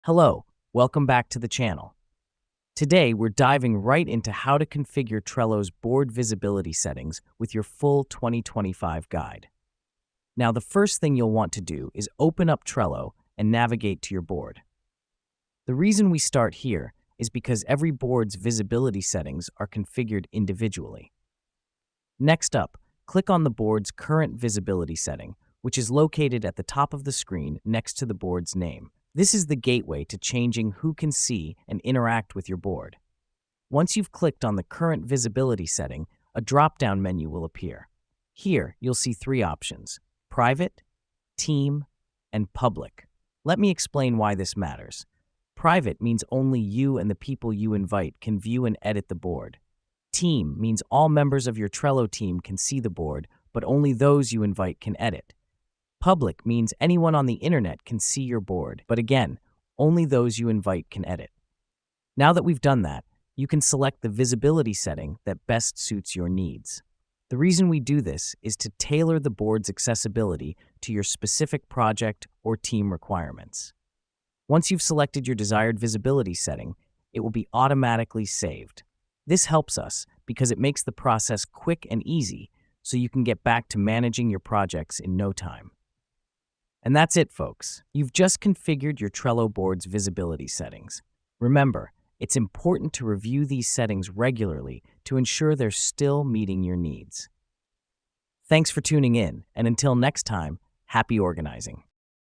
Hello, welcome back to the channel. Today, we're diving right into how to configure Trello's board visibility settings with your full 2025 guide. Now, the first thing you'll want to do is open up Trello and navigate to your board. The reason we start here is because every board's visibility settings are configured individually. Next up, click on the board's current visibility setting, which is located at the top of the screen next to the board's name. This is the gateway to changing who can see and interact with your board. Once you've clicked on the current visibility setting, a drop-down menu will appear. Here, you'll see three options: private, team, and public. Let me explain why this matters. Private means only you and the people you invite can view and edit the board. Team means all members of your Trello team can see the board, but only those you invite can edit. Public means anyone on the internet can see your board, but again, only those you invite can edit. Now that we've done that, you can select the visibility setting that best suits your needs. The reason we do this is to tailor the board's accessibility to your specific project or team requirements. Once you've selected your desired visibility setting, it will be automatically saved. This helps us because it makes the process quick and easy, so you can get back to managing your projects in no time. And that's it, folks. You've just configured your Trello board's visibility settings. Remember, it's important to review these settings regularly to ensure they're still meeting your needs. Thanks for tuning in, and until next time, happy organizing.